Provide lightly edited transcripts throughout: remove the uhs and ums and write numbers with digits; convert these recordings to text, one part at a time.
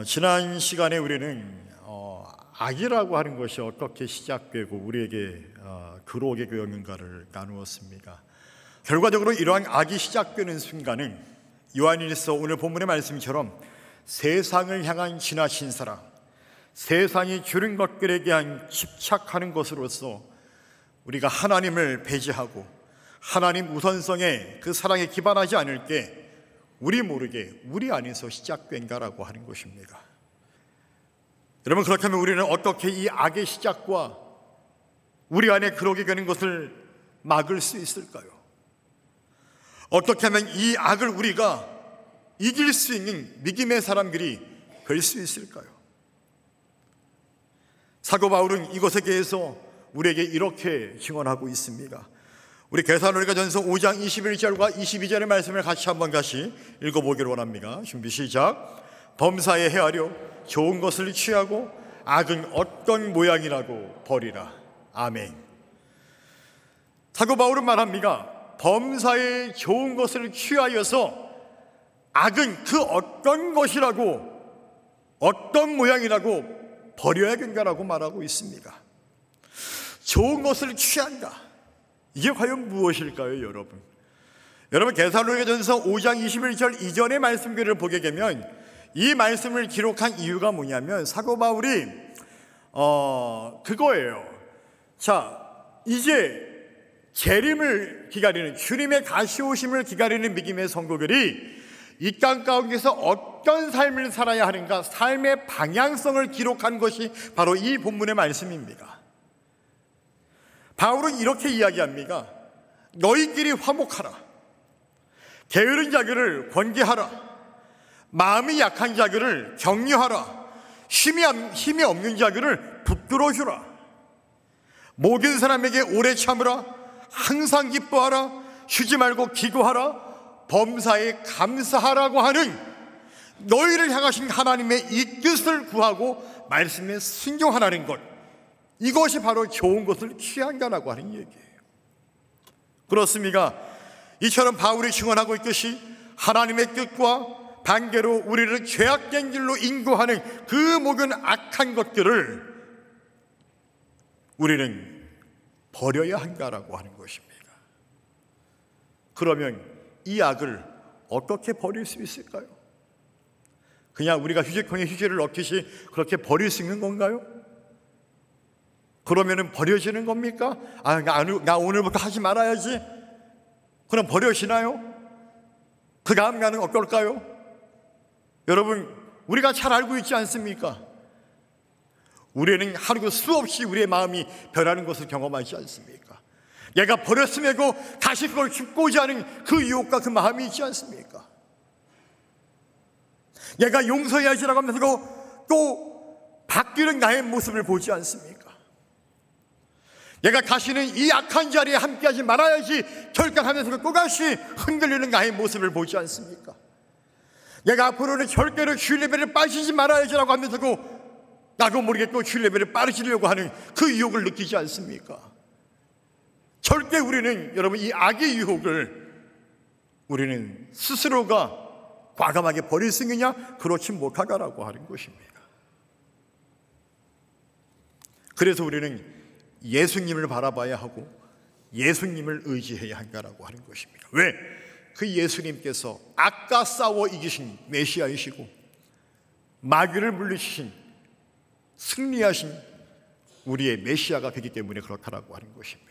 지난 시간에 우리는 악이라고 하는 것이 어떻게 시작되고 우리에게 들어오게 되었는가를 나누었습니다. 결과적으로 이러한 악이 시작되는 순간은 요한일서 오늘 본문의 말씀처럼 세상을 향한 지나친 사랑, 세상이 주는 것들에 대한 집착하는 것으로서 우리가 하나님을 배제하고 하나님 우선성에 그 사랑에 기반하지 않을 때 우리 모르게 우리 안에서 시작된다라고 하는 것입니다. 여러분, 그렇다면 우리는 어떻게 이 악의 시작과 우리 안에 그러게 되는 것을 막을 수 있을까요? 어떻게 하면 이 악을 우리가 이길 수 있는 믿음의 사람들이 될 수 있을까요? 사도 바울은 이것에 대해서 우리에게 이렇게 증언하고 있습니다. 우리 데살로니가전서 5장 21절과 22절의 말씀을 같이 읽어보기를 원합니다. 준비 시작. 범사에 헤아려 좋은 것을 취하고 악은 어떤 모양이라고 버리라. 아멘. 사도 바울은 말합니다. 범사에 좋은 것을 취하여서 악은 그 어떤 것이라고, 어떤 모양이라고 버려야 된다라고 말하고 있습니다. 좋은 것을 취한다. 이게 과연 무엇일까요, 여러분? 여러분, 데살로니가전서 5장 21절 이전의 말씀들을 보게 되면 이 말씀을 기록한 이유가 뭐냐면 사도 바울이 그거예요. 자, 이제 재림을 기다리는, 주님의 다시 오심을 기다리는 믿음의 성도들이 이 땅 가운데서 어떤 삶을 살아야 하는가, 삶의 방향성을 기록한 것이 바로 이 본문의 말씀입니다. 바울은 이렇게 이야기합니다. 너희끼리 화목하라. 게으른 자들을 권계하라. 마음이 약한 자들을 격려하라. 힘이 없는 자들을 붙들어주라. 모든 사람에게 오래 참으라. 항상 기뻐하라. 쉬지 말고 기도하라. 범사에 감사하라고 하는 너희를 향하신 하나님의 이 뜻을 구하고 말씀에 순종하라는 것, 이것이 바로 좋은 것을 취한다라고 하는 얘기예요. 그렇습니까? 이처럼 바울이 증언하고 있듯이 하나님의 뜻과 반대로 우리를 죄악된 길로 인도하는 그 모든 악한 것들을 우리는 버려야 한다라고 하는 것입니다. 그러면 이 악을 어떻게 버릴 수 있을까요? 그냥 우리가 휴지통에 휴지를 넣듯이 그렇게 버릴 수 있는 건가요? 그러면은 버려지는 겁니까? 나 오늘부터 하지 말아야지. 그럼 버려지나요? 그 다음 날은 어떨까요? 여러분, 우리가 잘 알고 있지 않습니까? 우리는 하루도 수없이 우리의 마음이 변하는 것을 경험하지 않습니까? 얘가 버렸음에도 다시 그걸 줍고자 하는 그 유혹과 그 마음이 있지 않습니까? 얘가 용서해야지라고 하면서 또 바뀌는 나의 모습을 보지 않습니까? 내가 다시는 이 악한 자리에 함께하지 말아야지 결단하면서 또다시 흔들리는 나의 모습을 보지 않습니까? 내가 앞으로는 절대로 주일 예배를 빠지지 말아야지라고 하면서도 나도 모르게 또 주일 예배를 빠지려고 하는 그 유혹을 느끼지 않습니까? 절대 우리는, 여러분, 이 악의 유혹을 우리는 스스로가 과감하게 버릴 수 있느냐? 그렇지 못하다라고 하는 것입니다. 그래서 우리는 예수님을 바라봐야 하고 예수님을 의지해야 한다라고 하는 것입니다. 왜? 그 예수님께서 악과 싸워 이기신 메시아이시고 마귀를 물리치신 승리하신 우리의 메시아가 되기 때문에 그렇다라고 하는 것입니다.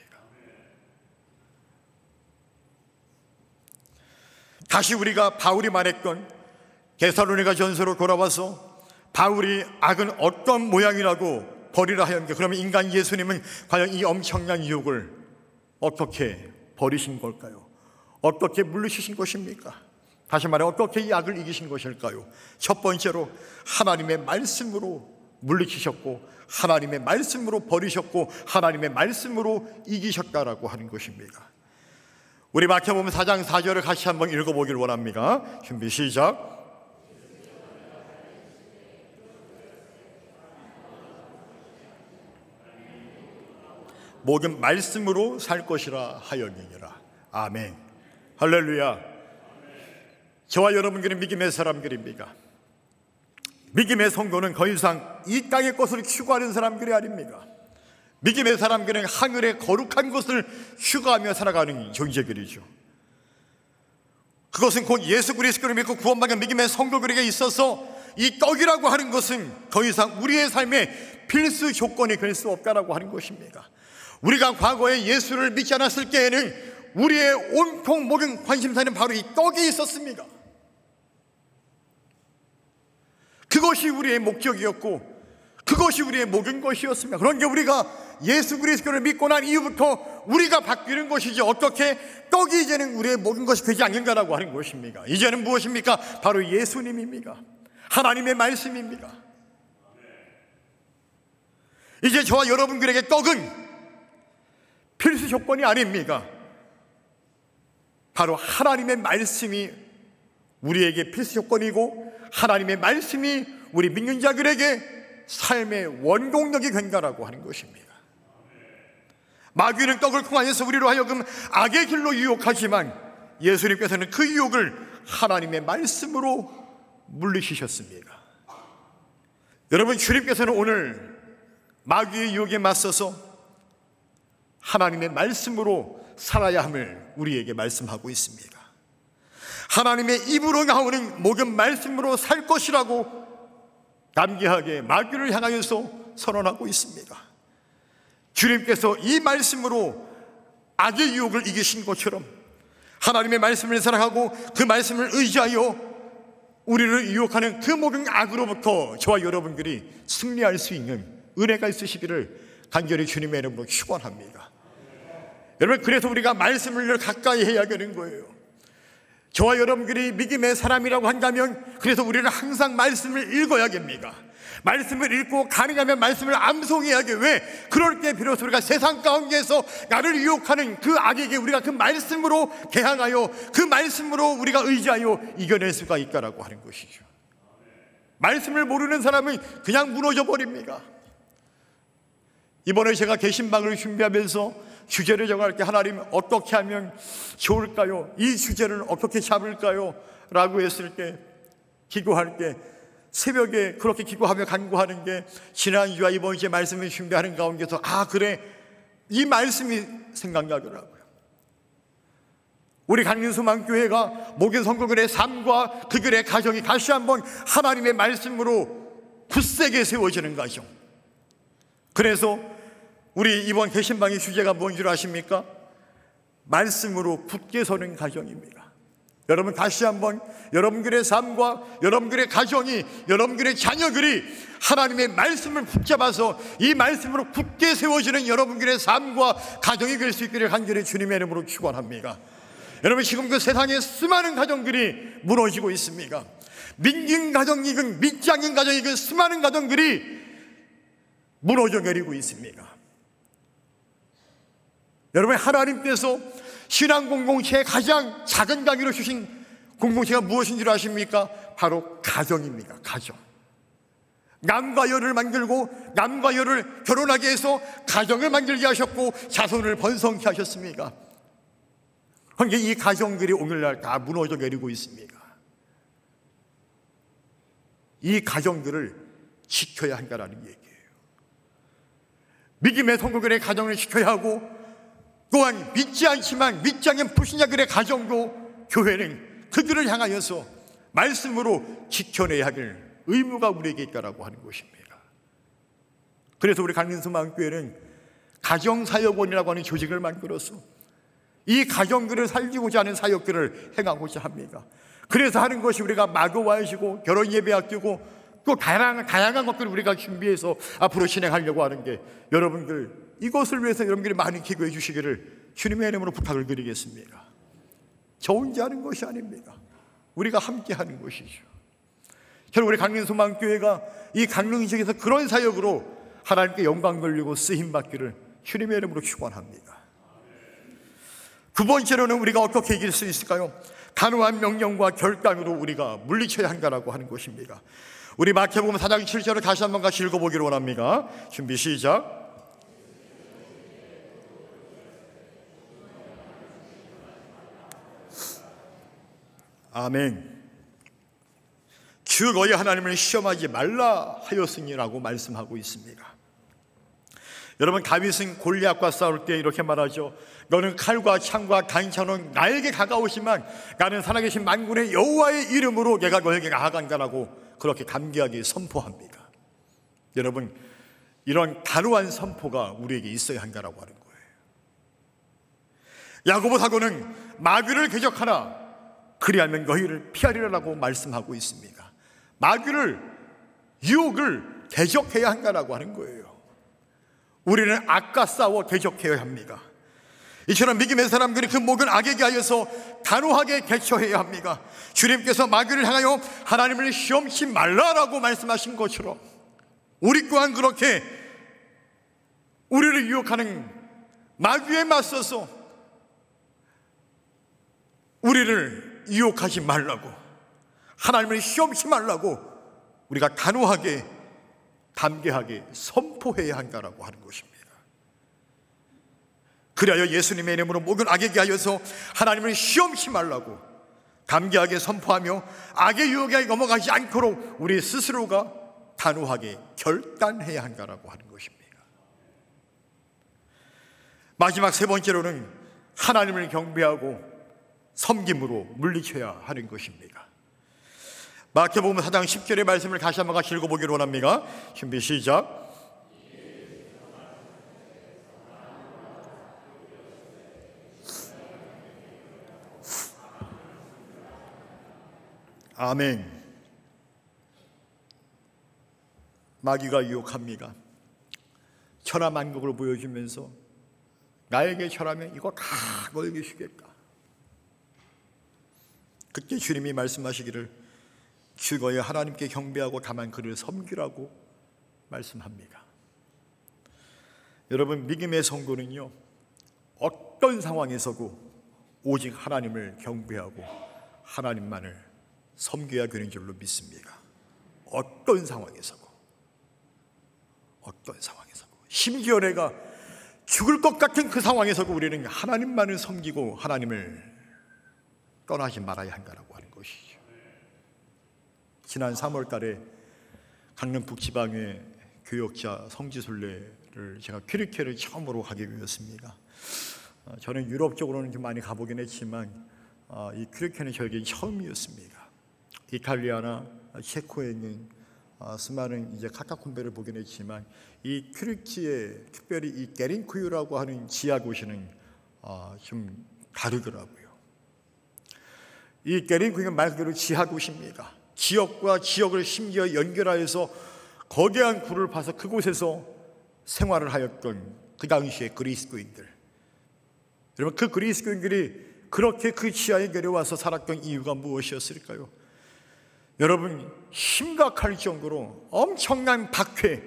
다시 우리가 바울이 말했던 데살로니가전서로 돌아와서 바울이 악은 어떤 모양이라고 버리라 하였는데, 그러면 인간 예수님은 과연 이 엄청난 유혹을 어떻게 버리신 걸까요? 어떻게 물리치신 것입니까? 다시 말해, 어떻게 이 악을 이기신 것일까요? 첫 번째로 하나님의 말씀으로 물리치셨고 하나님의 말씀으로 버리셨고 하나님의 말씀으로 이기셨다라고 하는 것입니다. 우리 마태복음 4장 4절을 같이 한번 읽어보길 원합니다. 준비 시작. 모든 말씀으로 살 것이라 하였느니라. 아멘. 할렐루야. 저와 여러분들은 믿음의 사람들입니까? 믿음의 성도는 더 이상 이 땅의 것을 추구하는 사람들이 아닙니까? 믿음의 사람들은 하늘의 거룩한 것을 추구하며 살아가는 존재들이죠. 그것은 곧 예수 그리스도를 믿고 구원받은 믿음의 성도들에게 있어서 이 떡이라고 하는 것은 더 이상 우리의 삶의 필수 조건이 될 수 없다라고 하는 것입니다. 우리가 과거에 예수를 믿지 않았을 때에는 우리의 온통 모든 관심사는 바로 이 떡에 있었습니다. 그것이 우리의 목적이었고 그것이 우리의 모든 것이었습니다. 그런데 우리가 예수 그리스도를 믿고 난 이후부터 우리가 바뀌는 것이지 어떻게 떡이 이제는 우리의 모든 것이 되지 않는가라고 하는 것입니까? 이제는 무엇입니까? 바로 예수님입니다. 하나님의 말씀입니다. 이제 저와 여러분들에게 떡은 필수 조건이 아닙니까? 바로 하나님의 말씀이 우리에게 필수 조건이고 하나님의 말씀이 우리 믿는 자들에게 삶의 원동력이 된다라고 하는 것입니다. 마귀는 떡을 통하여서 우리로 하여금 악의 길로 유혹하지만 예수님께서는 그 유혹을 하나님의 말씀으로 물리치셨습니다. 여러분, 주님께서는 오늘 마귀의 유혹에 맞서서 하나님의 말씀으로 살아야 함을 우리에게 말씀하고 있습니다. 하나님의 입으로 나오는 모든 말씀으로 살 것이라고 담대하게 마귀를 향하여서 선언하고 있습니다. 주님께서 이 말씀으로 악의 유혹을 이기신 것처럼 하나님의 말씀을 사랑하고 그 말씀을 의지하여 우리를 유혹하는 그 모든 악으로부터 저와 여러분들이 승리할 수 있는 은혜가 있으시기를 간절히 주님의 이름으로 축원합니다. 여러분, 그래서 우리가 말씀을 가까이 해야 되는 거예요. 저와 여러분들이 믿음의 사람이라고 한다면 그래서 우리는 항상 말씀을 읽어야 됩니다. 말씀을 읽고 가능하면 말씀을 암송해야 돼. 왜? 그럴 때 비로소 우리가 세상 가운데에서 나를 유혹하는 그 악에게 우리가 그 말씀으로 대항하여 그 말씀으로 우리가 의지하여 이겨낼 수가 있다라고 하는 것이죠. 말씀을 모르는 사람은 그냥 무너져 버립니다. 이번에 제가 개신방을 준비하면서 주제를 정할 때 하나님 어떻게 하면 좋을까요? 이 주제를 어떻게 잡을까요? 라고 했을 때 기도할 때 새벽에 그렇게 기도하며 간구하는 게 지난주와 이번 주에 말씀을 준비하는 가운데서 그래, 이 말씀이 생각나더라고요. 우리 강림소망교회가 모든 성도들의 삶과 그들의 가정이 다시 한번 하나님의 말씀으로 굳세게 세워지는 가정. 그래서 우리 이번 개신방의 주제가 뭔 줄 아십니까? 말씀으로 굳게 서는 가정입니다. 여러분, 다시 한번 여러분들의 삶과 여러분들의 가정이, 여러분들의 자녀들이 하나님의 말씀을 붙잡아서 이 말씀으로 굳게 세워지는 여러분들의 삶과 가정이 될 수 있기를 간절히 주님의 이름으로 축원합니다. 여러분, 지금 그 세상에 수많은 가정들이 무너지고 있습니다. 믿는 가정이든 믿지 않는 가정이든 수많은 가정들이 무너져 내리고 있습니다. 여러분, 하나님께서 신앙 공동체의 가장 작은 단위로 주신 공동체가 무엇인 줄 아십니까? 바로 가정입니다. 가정. 남과 여를 만들고 남과 여를 결혼하게 해서 가정을 만들게 하셨고 자손을 번성케 하셨습니다. 그런데 이 가정들이 오늘날 다 무너져 내리고 있습니다. 이 가정들을 지켜야 한다는 얘기예요. 믿음의 성도들의 가정을 지켜야 하고 또한 믿지 않지만 믿지 않는 불신자들의 가정도 교회는 그들을 향하여서 말씀으로 지켜내야 할 의무가 우리에게 있다라고 하는 것입니다. 그래서 우리 강림소망교회는 가정사역원이라고 하는 조직을 만들어서 이 가정들을 살리고자 하는 사역들을 행하고자 합니다. 그래서 하는 것이 우리가 마교와이시고 결혼 예배 학교고 또 다양한 것들을 우리가 준비해서 앞으로 진행하려고 하는 게, 여러분들 이것을 위해서 여러분들이 많이 기도해 주시기를 주님의 이름으로 부탁을 드리겠습니다. 저 혼자 하는 것이 아닙니다. 우리가 함께 하는 것이죠. 저는 우리 강림소망교회가 이 강릉 지역에서 그런 사역으로 하나님께 영광 돌리고 쓰임 받기를 주님의 이름으로 축원합니다. 두 번째로는 우리가 어떻게 이길 수 있을까요? 단호한 명령과 결단으로 우리가 물리쳐야 한다라고 하는 것입니다. 우리 마태복음 4장 7절을 다시 한번 같이 읽어보기를 원합니다. 준비 시작. 아멘. 주 너희 하나님을 시험하지 말라 하였으니라고 말씀하고 있습니다. 여러분, 다윗은 골리앗과 싸울 때 이렇게 말하죠. 너는 칼과 창과 단창은 나에게 가까우시만 나는 살아계신 만군의 여호와의 이름으로 내가 너에게 나아간다라고 그렇게 감기하게 선포합니다. 여러분, 이런 단호한 선포가 우리에게 있어야 한다라고 하는 거예요. 야고보 사도는 마귀를 대적하라, 그리하면 너희를 피하리라고 말씀하고 있습니다. 마귀를, 유혹을 대적해야 한다라고 하는 거예요. 우리는 악과 싸워 대적해야 합니다. 이처럼 믿음의 사람들이 그 모든 악에게 하여서 단호하게 대처해야 합니다. 주님께서 마귀를 향하여 하나님을 시험치 말라라고 말씀하신 것처럼 우리 또한 그렇게 우리를 유혹하는 마귀에 맞서서 우리를 유혹하지 말라고, 하나님을 시험치 말라고 우리가 단호하게 담대하게 선포해야 한다라고 하는 것입니다. 그리하여 예수님의 이름으로 모든 악에게 하여서 하나님을 시험치 말라고 담대하게 선포하며 악의 유혹에 넘어가지 않도록 우리 스스로가 단호하게 결단해야 한다라고 하는 것입니다. 마지막 세 번째로는 하나님을 경배하고 섬김으로 물리쳐야 하는 것입니다. 마태복음 4장 10절의 말씀을 다시 한번 같이 읽어보기를 원합니다. 준비 시작. 아멘. 마귀가 유혹합니다. 천하만국을 보여주면서 나에게 절하면 이거 다 너에게 주겠다. 그때 주님이 말씀하시기를 주 너희 하나님께 경배하고 다만 그를 섬기라고 말씀합니다. 여러분, 믿음의 성도는요, 어떤 상황에서도 오직 하나님을 경배하고 하나님만을 섬겨야 되는 줄로 믿습니다. 어떤 상황에서도, 심지어 내가 죽을 것 같은 그 상황에서도 우리는 하나님만을 섬기고 하나님을 떠나지 말아야 한다고 하는 것이죠. 지난 3월 달에 강릉 북지방의 교역자 성지순례를 제가 퀴르케를 처음으로 가게 되었습니다. 저는 유럽 쪽으로는 좀 많이 가보긴 했지만 이 퀴르케는 저에게 처음이었습니다. 이탈리아나 체코에 있는 수많은 이제 카타콤베를 보긴 했지만 이 퀴르키에 특별히 이 게린쿠유라고 하는 지하 도시는 좀 다르더라고요. 이 게린쿠유는 말 그대로 지하 도시입니다. 지역과 지역을 심지어 연결하여서 거대한 굴을 파서 그곳에서 생활을 하였던 그 당시의 그리스도인들. 여러분, 그 그리스도인들이 그렇게 그 지하에 내려와서 살았던 이유가 무엇이었을까요? 여러분, 심각할 정도로 엄청난 박해,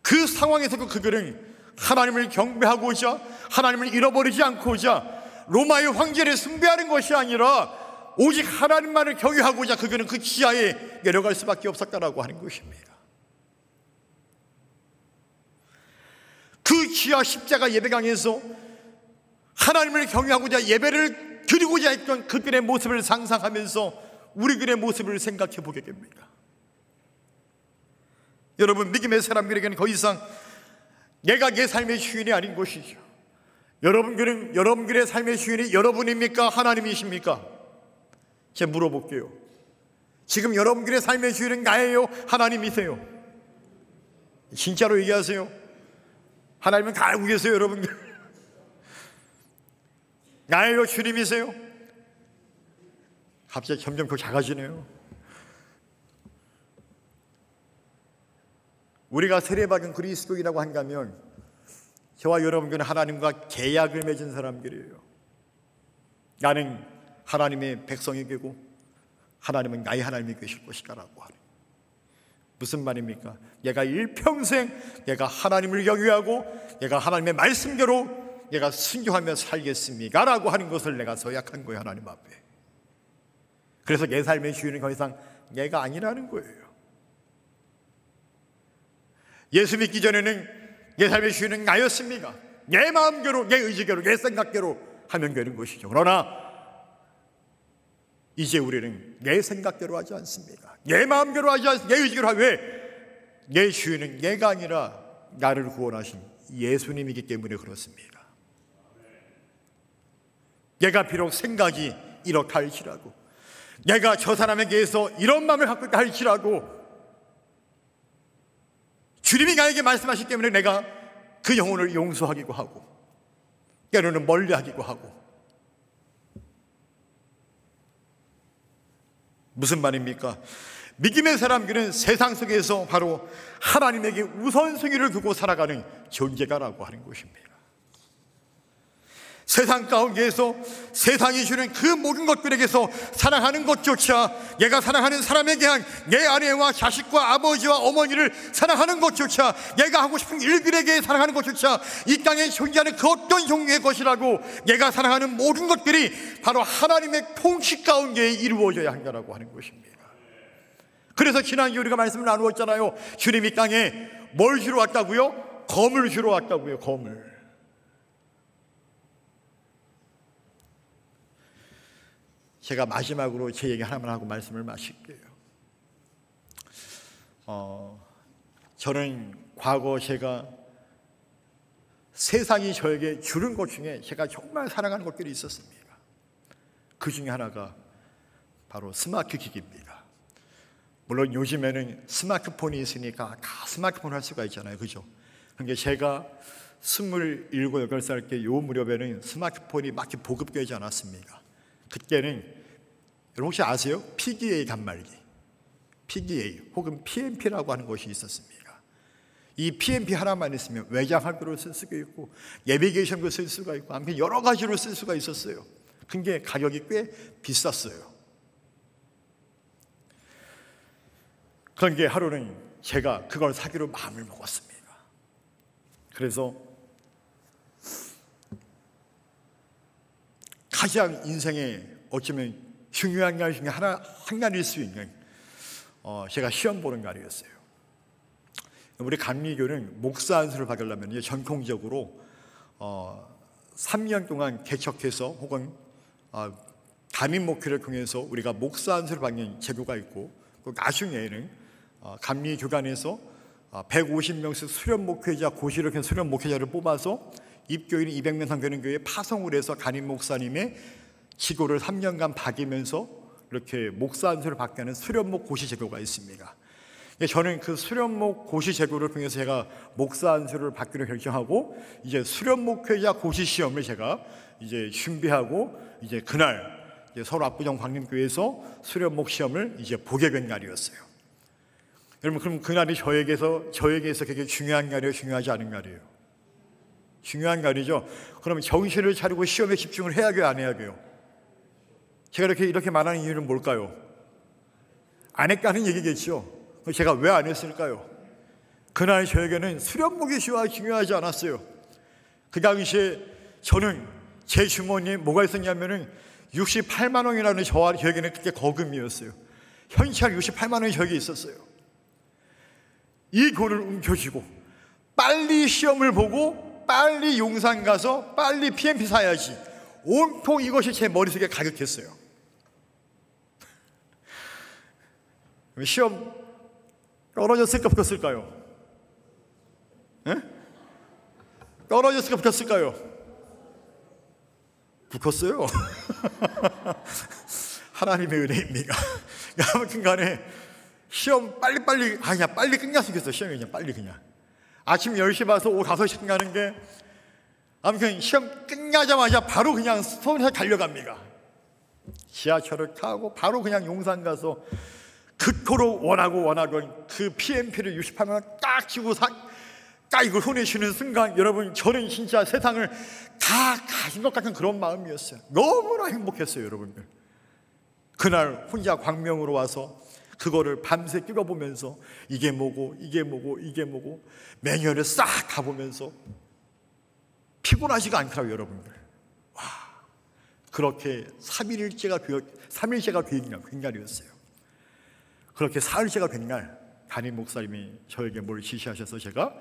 그 상황에서도 그들은 하나님을 경배하고자, 하나님을 잃어버리지 않고자 로마의 황제를 숭배하는 것이 아니라 오직 하나님만을 경외하고자 그들은 그 지하에 내려갈 수밖에 없었다라고 하는 것입니다. 그 지하 십자가 예배당에서 하나님을 경외하고자 예배를 드리고자 했던 그들의 모습을 상상하면서 우리들의 모습을 생각해 보게 됩니다. 여러분, 믿음의 사람들에게는 더 이상 내가 내 삶의 주인이 아닌 것이죠. 여러분들의 삶의 주인이 여러분입니까? 하나님이십니까? 제가 물어볼게요. 지금 여러분들의 삶의 주인은 나예요? 하나님이세요? 진짜로 얘기하세요. 하나님은 다 알고 계세요, 여러분들. 나예요? 주님이세요? 갑자기 점점 더 작아지네요. 우리가 세례받은 그리스도인이라고 한다면 저와 여러분들은 하나님과 계약을 맺은 사람들이에요. 나는 하나님의 백성이 되고 하나님은 나의 하나님이 되실 것이다 라고 하는, 무슨 말입니까? 내가 일평생 내가 하나님을 경외하고 내가 하나님의 말씀대로 내가 순종하며 살겠습니다 라고 하는 것을 내가 서약한 거예요, 하나님 앞에. 그래서 내 삶의 주인은 더 이상 내가 아니라는 거예요. 예수 믿기 전에는 내 삶의 주인은 나였습니다. 내 마음대로, 내 의지대로, 내 생각대로 하면 되는 것이죠. 그러나 이제 우리는 내 생각대로 하지 않습니다. 내 마음대로 하지 않습니다. 내 의지대로 하지. 왜? 내 주인은 내가 아니라 나를 구원하신 예수님이기 때문에 그렇습니다. 내가 비록 생각이 이렇게 할지라도, 내가 저 사람에게 해서 이런 마음을 갖고 있다 할지라도 주님이 나에게 말씀하시기 때문에 내가 그 영혼을 용서하기도 하고 때로는 멀리하기도 하고. 무슨 말입니까? 믿음의 사람들은 세상 속에서 바로 하나님에게 우선순위를 두고 살아가는 존재가라고 하는 것입니다. 세상 가운데에서 세상이 주는 그 모든 것들에게서 사랑하는 것조차, 내가 사랑하는 사람에게 한 내 아내와 자식과 아버지와 어머니를 사랑하는 것조차, 내가 하고 싶은 일들에게 사랑하는 것조차 이 땅에 존재하는 그 어떤 종류의 것이라고 내가 사랑하는 모든 것들이 바로 하나님의 통치 가운데 이루어져야 한다라고 하는 것입니다. 그래서 지난주에 우리가 말씀을 나누었잖아요. 주님이 땅에 뭘 주러 왔다고요? 검을 주러 왔다고요. 검을. 제가 마지막으로 제 얘기 하나만 하고 말씀을 마칠게요. 저는 과거 제가 세상이 저에게 주는 것 중에 제가 정말 사랑하는 것들이 있었습니다. 그 중에 하나가 바로 스마트 기기입니다. 물론 요즘에는 스마트폰이 있으니까 다 스마트폰 할 수가 있잖아요. 그죠? 그런데 제가 27, 8살 때 요 무렵에는 스마트폰이 막 보급되지 않았습니다. 그때는 여러분 혹시 아세요? PDA 단말기, PDA 혹은 PMP라고 하는 것이 있었습니다. 이 PMP 하나만 있으면 외장하드로 쓸 수가 있고 내비게이션도 쓸 수가 있고 아무튼 여러 가지로 쓸 수가 있었어요. 근데 가격이 꽤 비쌌어요. 그런데 하루는 제가 그걸 사기로 마음을 먹었습니다. 그래서 가장 인생에 어쩌면 중요한 날 중에 한 날일 수 있는 제가 시험 보는 날이었어요. 우리 감리교는 목사 안수를 받으려면 전통적으로 3년 동안 개척해서 혹은 담임 목회를 통해서 우리가 목사 안수를 받는 제도가 있고, 또 나중에는 감리교단에서 150명씩 수련 목회자, 고시를 한 수련 목회자를 뽑아서 입교인 200명 상되는 교회에 파송을 해서 담임 목사님의 지도를 3년간 받으면서 이렇게 목사 안수를 받게 하는 수련목 고시 제도가 있습니다. 저는 그 수련목 고시 제도를 통해서 제가 목사 안수를 받기로 결정하고 이제 수련 목회자 고시 시험을 제가 이제 준비하고 이제 그날 이제 서울 압구정 광림교회에서 수련목 시험을 이제 보게 된 날이었어요. 여러분, 그럼 그날이 저에게서 되게 중요한 날이에요, 중요하지 않은 날이에요? 중요한 날이죠. 그러면 정신을 차리고 시험에 집중을 해야 돼요, 안 해야 돼요? 제가 이렇게 말하는 이유는 뭘까요? 안 했다는 얘기겠죠. 제가 왜 안 했을까요? 그날 저에게는 수련목이 중요하지 않았어요. 그 당시에 저는 제 주머니에 뭐가 있었냐면은 68만 원이라는 저에게는 그때 거금이었어요. 현찰 68만 원이 저에게 있었어요. 이 돈을 움켜쥐고 빨리 시험을 보고 빨리 용산 가서 빨리 PMP 사야지, 온통 이것이 제 머릿속에 가득했어요. 시험 떨어졌을까 붙었을까요? 떨어졌을까 붙었을까요? 붙었어요. 하나님의 은혜입니다. 아무튼 간에 시험 빨리 그냥 빨리 끝났으면 좋겠어. 시험이 그냥 빨리 그냥 아침 10시 봐서 오후 5시 끝나는 게, 아무튼 시험 끝나자마자 바로 그냥 서울에서 달려갑니다. 지하철을 타고 바로 그냥 용산 가서 그토록 원하던 그 PMP를 68만 원 딱 쥐고 딱 이걸 손에 쥐는 순간, 여러분, 저는 진짜 세상을 다 가진 것 같은 그런 마음이었어요. 너무나 행복했어요, 여러분들. 그날 혼자 광명으로 와서 그거를 밤새 뜯어보면서 이게 뭐고 매뉴얼을 싹 다 보면서 피곤하지가 않더라고요, 여러분들. 와, 그렇게 3일째가 된 날이었어요. 그렇게 사흘째가 된 날, 담임 목사님이 저에게 뭘 지시하셔서 제가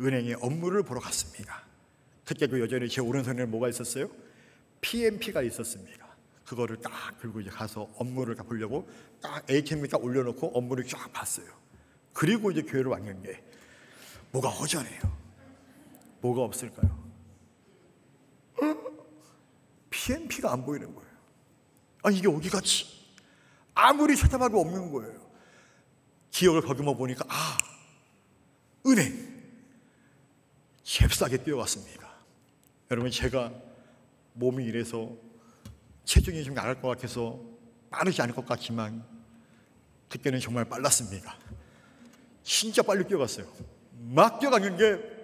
은행에 업무를 보러 갔습니다. 그때도 여전히 제 오른손에는 뭐가 있었어요? PMP가 있었습니다. 그거를 딱 들고 이제 가서 업무를 보려고 딱 ATM에 딱 올려놓고 업무를 쫙 봤어요. 그리고 이제 교회를 왔는데 뭐가 허전해요. 뭐가 없을까요? PMP가 안 보이는 거예요. 아니 이게 어디 갔지? 아무리 찾아봐도 없는 거예요. 기억을 더듬어 보니까 은행 잽싸게 뛰어왔습니다. 여러분, 제가 몸이 이래서 체중이 좀 나갈 것 같아서 빠르지 않을 것 같지만 그때는 정말 빨랐습니다. 진짜 빨리 뛰어갔어요. 막 뛰어갔는데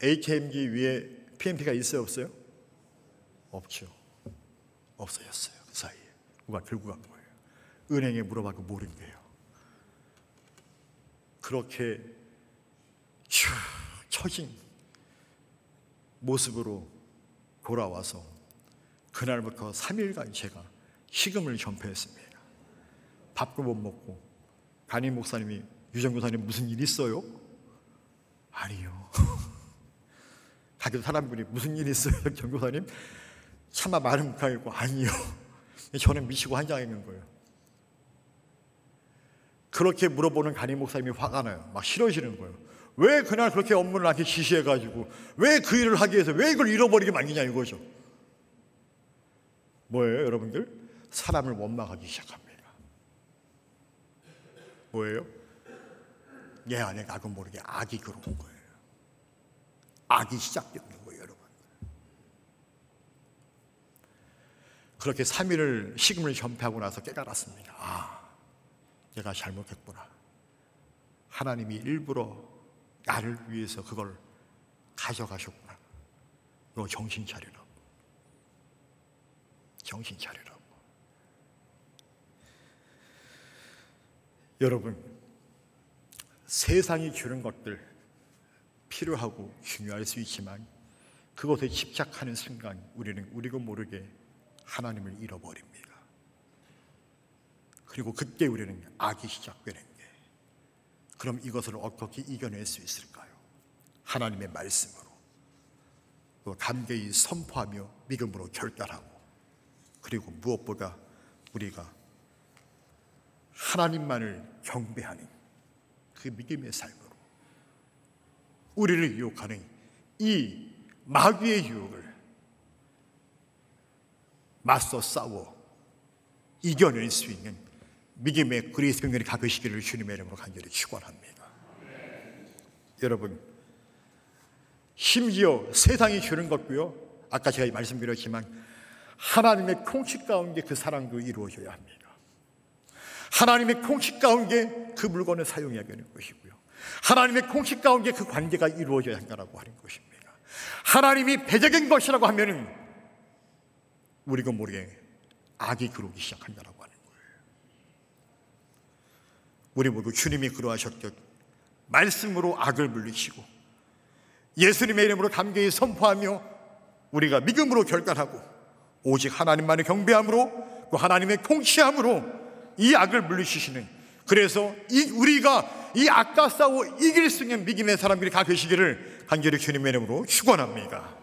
ATM기 위에 PMP가 있어요, 없어요? 없죠. 없어졌어요. 그 사이에 누가 들고 간 거예요. 은행에 물어봐도 모른대요. 그렇게 축 처진 모습으로 돌아와서 그날부터 3일간 제가 식음을 전폐했습니다. 밥도 못 먹고 담임 목사님이 유정 교사님 무슨 일 있어요? 아니요. 가게도 사람들이 무슨 일 있어요? 정 교사님 차마 말을 못하겠고 아니요. 저는 미치고 한장했는 거예요. 그렇게 물어보는 담임 목사님이 화가 나요. 막 싫어지는 거예요. 왜 그날 그렇게 업무를 나한테 지시해가지고 왜 그 일을 하기 위해서 왜 이걸 잃어버리게 만드냐 이거죠. 뭐예요 여러분들? 사람을 원망하기 시작합니다. 뭐예요? 내 안에 나도 모르게 악이 들어온 거예요. 악이 시작되는 거예요 여러분. 그렇게 3일을 식음을 전폐하고 나서 깨달았습니다. 내가 잘못했구나. 하나님이 일부러 나를 위해서 그걸 가져가셨구나. 너 정신 차리라고. 정신 차리라고. 여러분, 세상이 주는 것들 필요하고 중요할 수 있지만 그것에 집착하는 순간 우리는 우리가 모르게 하나님을 잃어버립니다. 그리고 그때 우리는 악이 시작되는 게, 그럼 이것을 어떻게 이겨낼 수 있을까요? 하나님의 말씀으로 담대히 선포하며 믿음으로 결단하고, 그리고 무엇보다 우리가 하나님만을 경배하는 그 믿음의 삶으로 우리를 유혹하는 이 마귀의 유혹을 맞서 싸워 이겨낼 수 있는 믿음의 그리스도인들이 가르치기를 주님의 이름으로 간절히 축원합니다. 여러분, 심지어 세상이 주는 것도요, 아까 제가 말씀드렸지만 하나님의 통치 가운데 그 사랑도 이루어져야 합니다. 하나님의 통치 가운데 그 물건을 사용해야 되는 것이고요, 하나님의 통치 가운데 그 관계가 이루어져야 한다고 하는 것입니다. 하나님이 배제된 것이라고 하면은 우리가 모르게 악이 들어오기 시작한다고 하는 거예요. 우리 모두 주님이 그러하셨듯 말씀으로 악을 물리치고 예수님의 이름으로 담대히 선포하며 우리가 믿음으로 결단하고 오직 하나님만을 경배함으로 또 하나님의 통치함으로 이 악을 물리치시는, 그래서 우리가 이 악과 싸워 이길 수 있는 믿음의 사람들이 다 되시기를 간절히 주님의 이름으로 축원합니다.